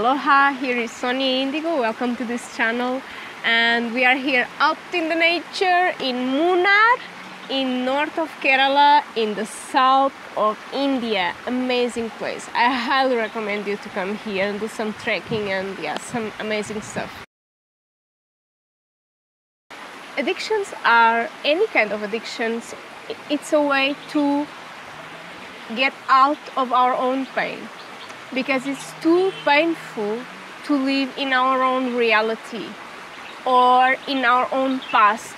Aloha, here is Sonia Indigo. Welcome to this channel. And we are here out in the nature in Munnar, in north of Kerala, in the south of India. Amazing place. I highly recommend you to come here and do some trekking and some amazing stuff. Addictions are any kind of addictions. It's a way to get out of our own pain, because it's too painful to live in our own reality or in our own past,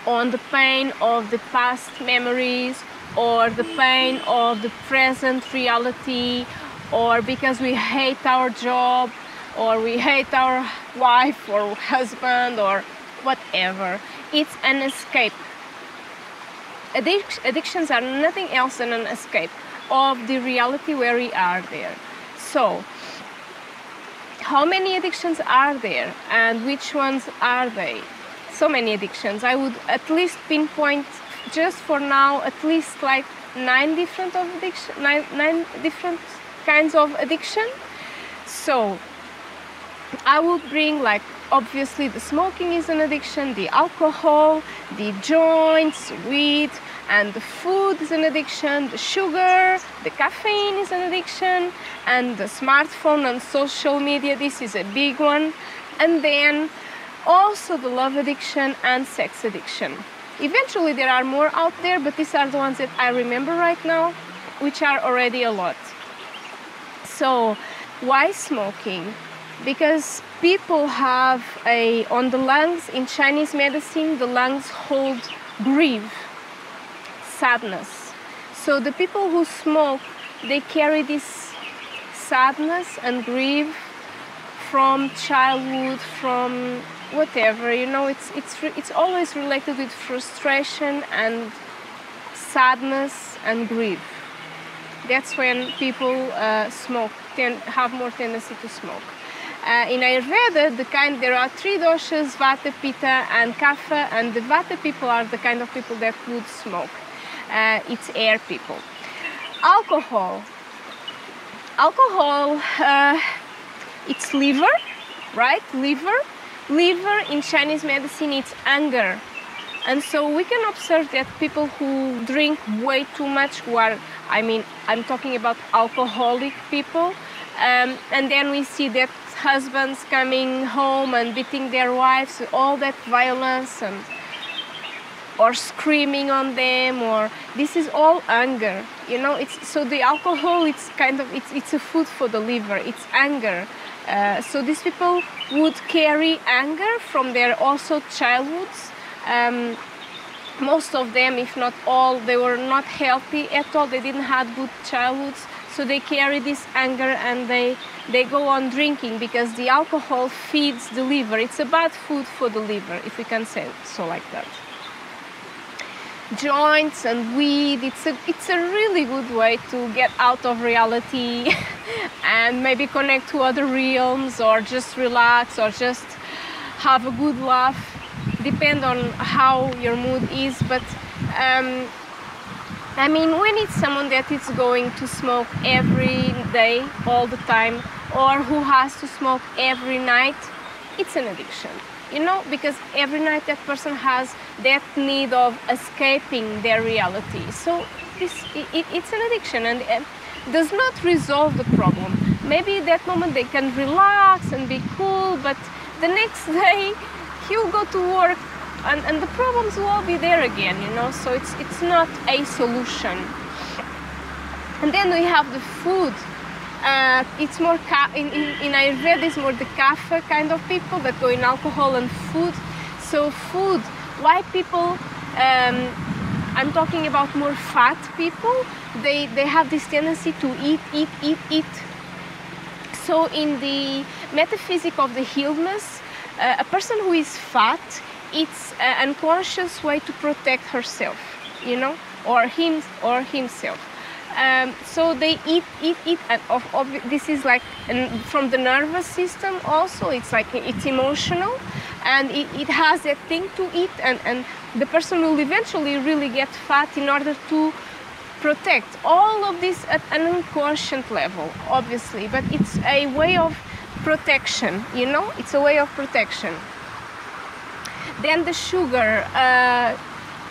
on the pain of the past memories or the pain of the present reality, or because we hate our job or we hate our wife or husband or whatever. It's an escape. Addictions are nothing else than an escape of the reality where we are there. So, how many addictions are there and which ones are they? So many addictions. I would at least pinpoint, just for now, at least like nine different kinds of addiction. So, I would bring, like, obviously the smoking is an addiction, the alcohol, the joints, weed, and the food is an addiction, the sugar, the caffeine is an addiction, and the smartphone and social media, this is a big one. And then also the love addiction and sex addiction. Eventually there are more out there, but these are the ones that I remember right now, which are already a lot. So why smoking? Because people have on the lungs, in Chinese medicine, the lungs hold grief, sadness. So the people who smoke, they carry this sadness and grief from childhood, from whatever, you know, it's always related with frustration and sadness and grief. That's when people have more tendency to smoke. In Ayurveda, there are three doshas, Vata, Pitta, and Kapha, and the Vata people are the kind of people that would smoke. It's air people. Alcohol, it's liver, right? Liver in Chinese medicine, it's anger. And so we can observe that people who drink way too much, I'm talking about alcoholic people, and then we see that husbands coming home and beating their wives, all that violence, or screaming on them, or this is all anger, you know. So the alcohol, it's a food for the liver, it's anger. So these people would carry anger from their also childhoods. Most of them, if not all, they were not healthy at all, they didn't have good childhoods, so they carry this anger and they go on drinking, because the alcohol feeds the liver. It's a bad food for the liver, if we can say it so like that. Joints and weed, it's a really good way to get out of reality and maybe connect to other realms, or just relax, or just have a good laugh. Depend on how your mood is, but when it's someone that is going to smoke every day, all the time, or who has to smoke every night, it's an addiction, you know, because every night that person has that need of escaping their reality. So it's an addiction, and it does not resolve the problem. Maybe at that moment they can relax and be cool, but the next day he'll go to work and the problems will all be there again, you know. So it's not a solution. And then we have the food. It's more in Ayurveda, it's more the kapha kind of people that go in alcohol and food. So food, why people, I'm talking about more fat people, they have this tendency to eat. So in the metaphysics of the healedness, a person who is fat, it's an unconscious way to protect herself, you know, or himself. So they eat, and this is like from the nervous system also. It's like it's emotional, and it has that thing to eat, and the person will eventually really get fat in order to protect all of this at an unconscious level, obviously, but it's a way of protection, you know, it's a way of protection. Then the sugar,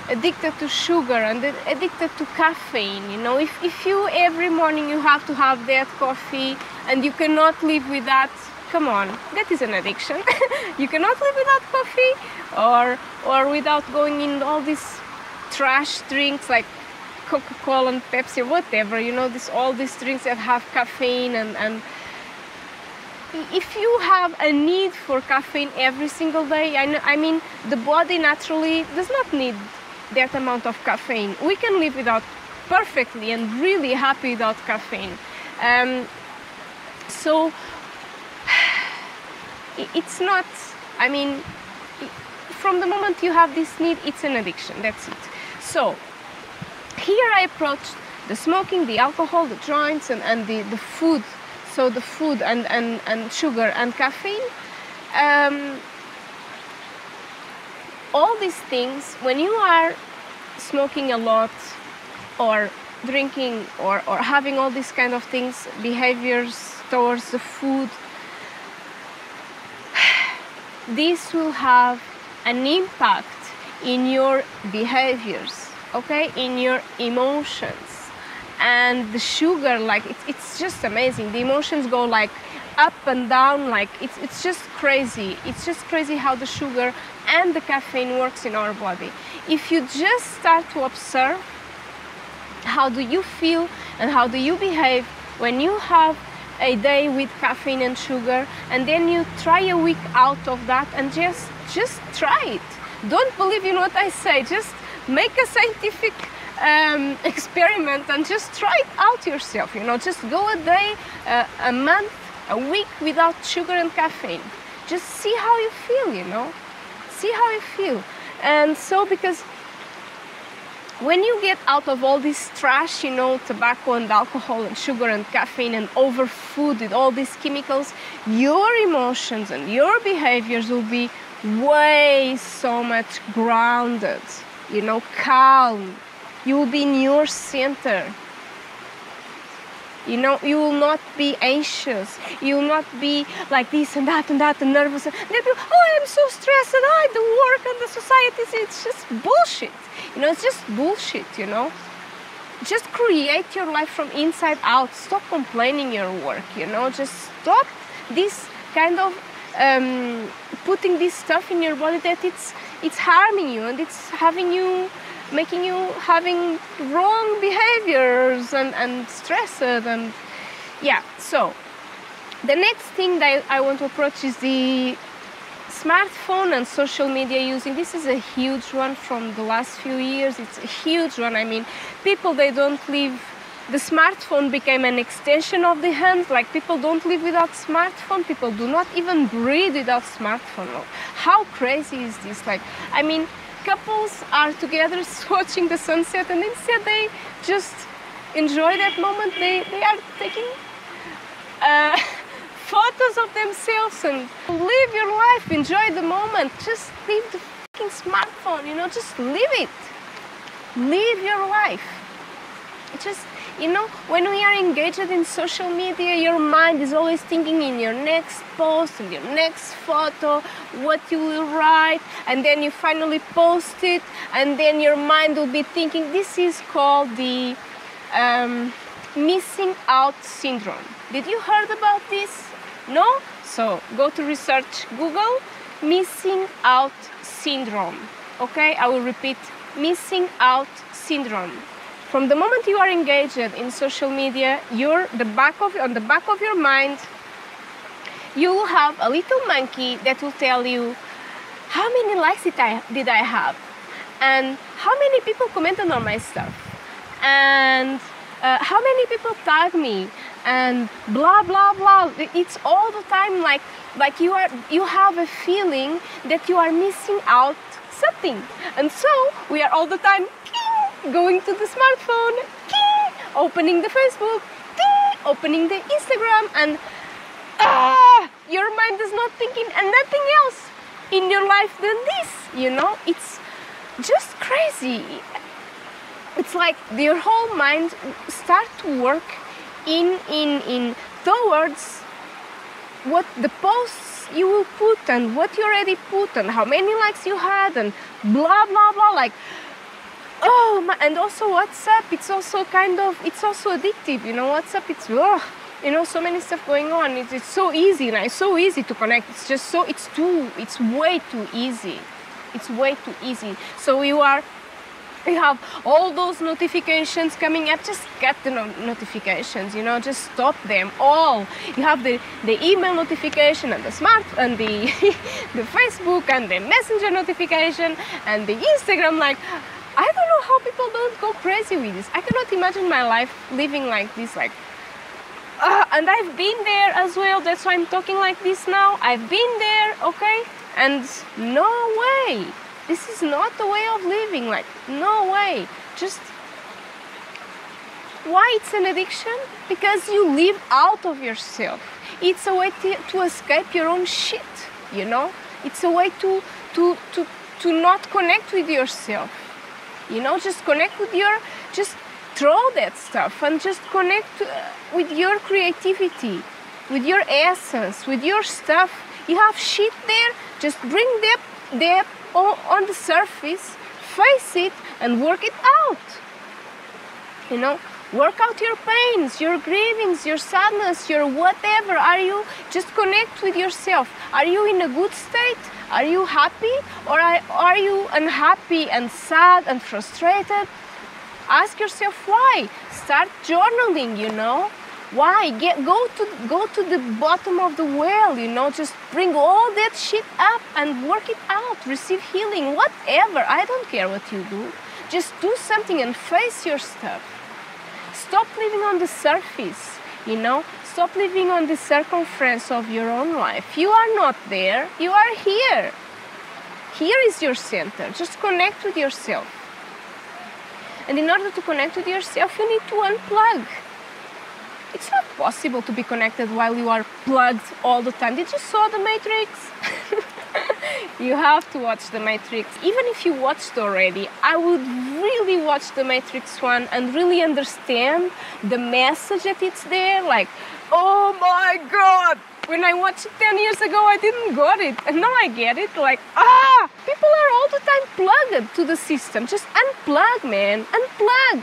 addicted to sugar and addicted to caffeine, you know, if you every morning you have to have that coffee and you cannot live with that, come on, that is an addiction. You cannot live without coffee, or without going in all these trash drinks like Coca-Cola and Pepsi or whatever, you know, all these drinks that have caffeine, and if you have a need for caffeine every single day, I mean, the body naturally does not need that amount of caffeine. We can live without perfectly and really happy without caffeine. So it's not, I mean, from the moment you have this need, it's an addiction, that's it. So here I approached the smoking, the alcohol, the joints, and the food. So the food and sugar and caffeine. All these things, when you are smoking a lot or drinking or having all these kind of things, behaviors towards the food, this will have an impact in your behaviors, okay, in your emotions. And the sugar, like, it's just amazing. The emotions go like up and down, like it's just crazy. It's just crazy how the sugar and the caffeine works in our body. If you just start to observe how do you feel and how do you behave when you have a day with caffeine and sugar, and then you try a week out of that, and just try it. Don't believe in what I say, just make a scientific experiment and just try it out yourself, you know, just go a day, a month, a week without sugar and caffeine. Just see how you feel, you know, see how you feel. And so, because when you get out of all this trash, you know, tobacco and alcohol and sugar and caffeine and over food with all these chemicals, your emotions and your behaviors will be way so much grounded, you know, calm. You will be in your center. You know, you will not be anxious. You will not be like this and that and nervous. And then people, oh, I'm so stressed, and the work and the society, it's just bullshit. You know, it's just bullshit, you know. Just create your life from inside out. Stop complaining your work, you know. Just stop this kind of putting this stuff in your body that it's harming you, and it's making you having wrong behaviors and stressed, and yeah. So the next thing that I want to approach is the smartphone and social media using. This is a huge one from the last few years. It's a huge one. I mean, people, they don't live, the smartphone became an extension of the hand. Like, people don't live without smartphone. People do not even breathe without smartphone. How crazy is this? Like, I mean, couples are together watching the sunset, and instead they just enjoy that moment. They are taking photos of themselves and live your life, enjoy the moment. Just leave the fucking smartphone, you know, just live it. Live your life. Just, you know, when we are engaged in social media, your mind is always thinking in your next post, in your next photo, what you will write, and then you finally post it, and then your mind will be thinking. This is called the missing out syndrome. Did you heard about this? No? So go to research, Google, missing out syndrome. Okay, I will repeat, missing out syndrome. From the moment you are engaged in social media, on the back of your mind, you will have a little monkey that will tell you how many likes did I have, and how many people commented on my stuff, and how many people tagged me, and blah blah blah. It's all the time like you have a feeling that you are missing out something, and so we are all the time going to the smartphone, opening the Facebook, opening the Instagram, and your mind is not thinking and nothing else in your life than this, you know. It's just crazy. it's like your whole mind start to work in towards what the posts you will put and what you already put and how many likes you had and blah blah blah, like, oh my. And also WhatsApp, it's also addictive, you know. WhatsApp, it's you know, so many stuff going on. It's so easy, and it's so easy to connect. It's just so, it's way too easy. It's way too easy. So you have all those notifications coming up. Just cut the notifications, you know, just stop them all. You have the email notification and the the Facebook and the Messenger notification and the Instagram. Like, I don't know how people don't go crazy with this. I cannot imagine my life living like this, like, and I've been there as well. That's why I'm talking like this now. I've been there, okay? And no way. This is not the way of living, like, no way. Just, why it's an addiction? Because you live out of yourself. It's a way to escape your own shit, you know? It's a way to not connect with yourself, you know? Just connect with just throw that stuff and just connect with your creativity, with your essence, with your stuff. You have shit there, just bring them on the surface, face it and work it out. You know, work out your pains, your grievings, your sadness, your whatever. Are you, just connect with yourself. Are you in a good state? Are you happy? Or are you unhappy and sad and frustrated? Ask yourself why. Start journaling, you know. Why? Go to the bottom of the well, you know. Just bring all that shit up and work it out. Receive healing, whatever. I don't care what you do. Just do something and face your stuff. Stop living on the surface, you know. Stop living on the circumference of your own life. You are not there. You are here. Here is your center. Just connect with yourself. And in order to connect with yourself, you need to unplug. It's not possible to be connected while you are plugged all the time. Did you saw The Matrix? You have to watch The Matrix. Even if you watched already, I would really watch The Matrix 1 and really understand the message that it's there. Like, oh my God! When I watched it 10 years ago, I didn't got it. And now I get it. Like, people are all the time plugged to the system. Just unplug, man. Unplug.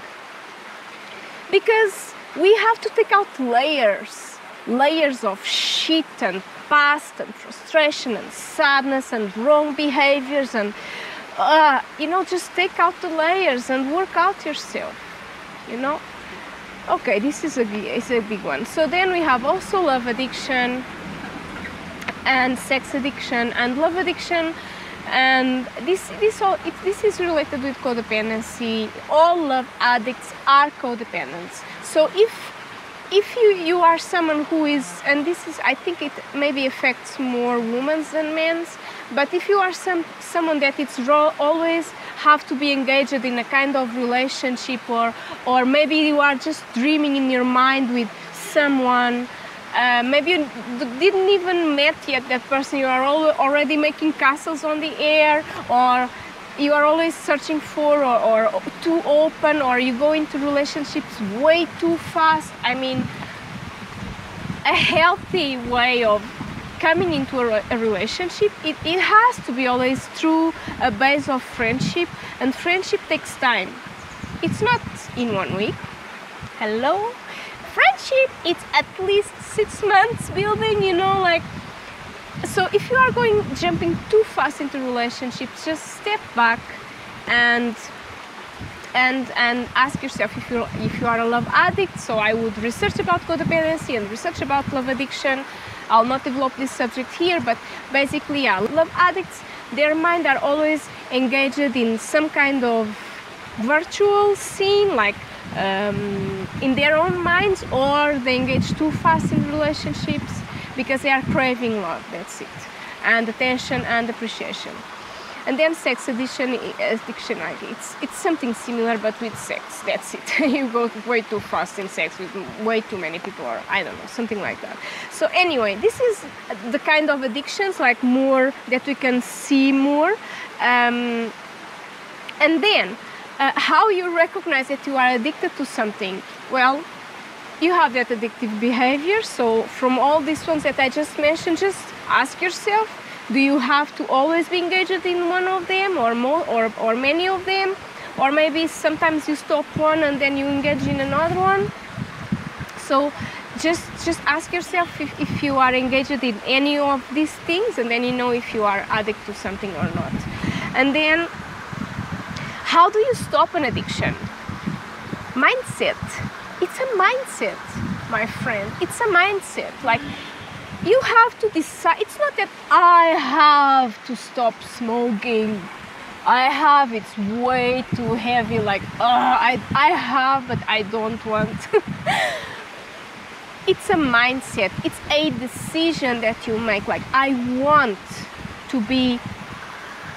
Because we have to take out layers of shit and past and frustration and sadness and wrong behaviors and, you know, just take out the layers and work out yourself, you know. Okay, this is a big one. So then we have also love addiction and sex addiction and love addiction, and this is related with codependency. All love addicts are codependents. So if you are someone who is, and this is, I think it maybe affects more women than men, but if you are someone that it's always have to be engaged in a kind of relationship, or maybe you are just dreaming in your mind with someone, maybe you didn't even met yet that person, you are already making castles on the air, or you are always searching for or too open, or you go into relationships way too fast. I mean, a healthy way of coming into a relationship, it has to be always through a base of friendship, and friendship takes time. It's not in 1 week. Hello? Friendship, it's at least 6 months building, you know, like. So if you are jumping too fast into relationships, just step back and ask yourself if you are a love addict. So I would research about codependency and research about love addiction. I'll not develop this subject here, but basically, yeah, love addicts, their mind are always engaged in some kind of virtual scene, like in their own minds, or they engage too fast in relationships because they are craving love, that's it, and attention and appreciation. And then sex addiction, it's something similar, but with sex, that's it. You go way too fast in sex with way too many people, or I don't know, something like that. So anyway, this is the kind of addictions, like more that we can see more. And then How you recognize that you are addicted to something? Well, you have that addictive behavior. So from all these ones that I just mentioned, just ask yourself, do you have to always be engaged in one of them, or more, or many of them? Or maybe sometimes you stop one and then you engage in another one. So just ask yourself if you are engaged in any of these things, and then you know if you are addicted to something or not. And then, how do you stop an addiction? Mindset. It's a mindset, my friend. It's a mindset. Like, you have to decide. It's not that I have to stop smoking. It's way too heavy. Like, I have, but I don't want. It's a mindset. It's a decision that you make. Like, I want to be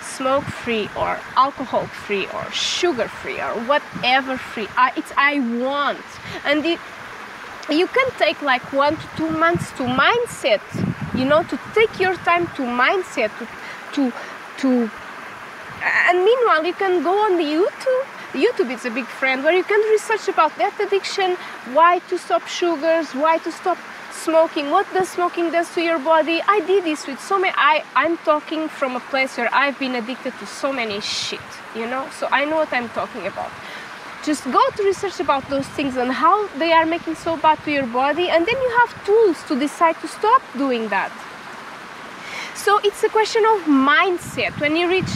smoke-free or alcohol-free or sugar-free or whatever free. I want. And you can take like 1 to 2 months to mindset, to take your time to mindset, to and meanwhile you can go on the YouTube is a big friend where you can research about that addiction, why to stop sugars, why to stop smoking, what the smoking does to your body. I did this with so many. I'm talking from a place where I've been addicted to so many shit, so I know what I'm talking about. Just go to research about those things and how they are making so bad to your body, and then you have tools to decide to stop doing that. So it's a question of mindset. When you reach,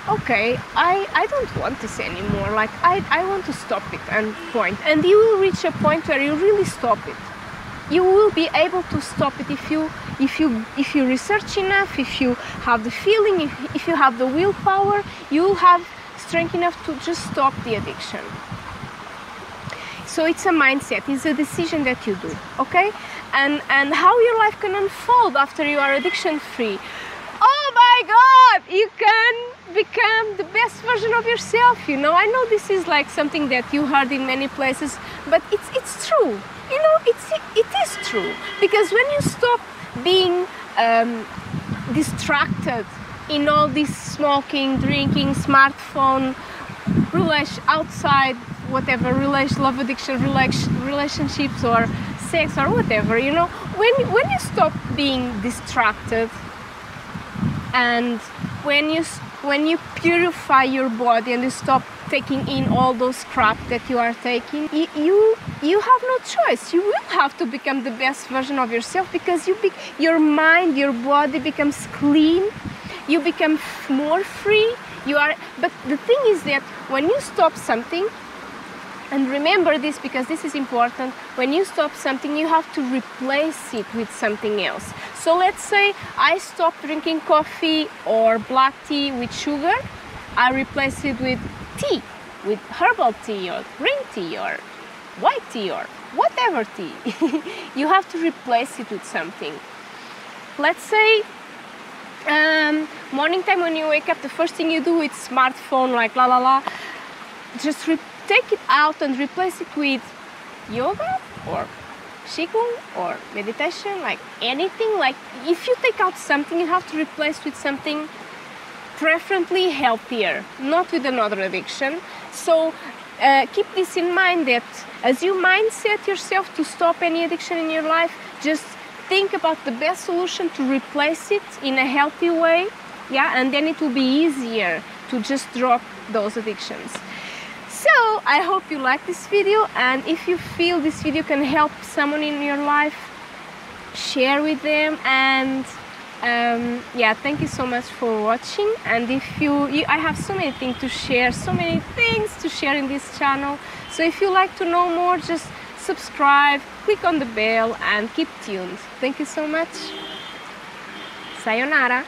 okay, I don't want this anymore, like I want to stop it, and point. And you will reach a point where you really stop it. You will be able to stop it if you research enough, if you have the feeling, if you have the willpower, you will have strength enough to just stop the addiction. So it's a mindset, it's a decision that you do, okay? And how your life can unfold after you are addiction free. Oh my God, you can become the best version of yourself, I know this is like something that you heard in many places, but it's true. It is true, because when you stop being distracted in all this smoking, drinking, smartphone, outside, whatever, love addiction, relationships or sex or whatever, when you stop being distracted, and when you purify your body and you stop taking in all those crap that you are taking, you have no choice. You will have to become the best version of yourself, because your mind, your body becomes clean, you become more free. But the thing is that when you stop something, and remember this because this is important, when you stop something, you have to replace it with something else. So let's say I stop drinking coffee or black tea with sugar, I replace it with tea, with herbal tea or green tea or white tea or whatever tea. You have to replace it with something. Let's say morning time when you wake up, the first thing you do is smartphone, like just take it out and replace it with yoga or qigong or meditation, like anything. Like if you take out something, you have to replace with something preferably healthier, not with another addiction. So keep this in mind, that as you mindset yourself to stop any addiction in your life, just think about the best solution to replace it in a healthy way, and then it will be easier to just drop those addictions. So I hope you like this video, and if you feel this video can help someone in your life, share with them. And thank you so much for watching. And if I have so many things to share, in this channel. So if you like to know more, just subscribe, click on the bell, and keep tuned. Thank you so much. Sayonara.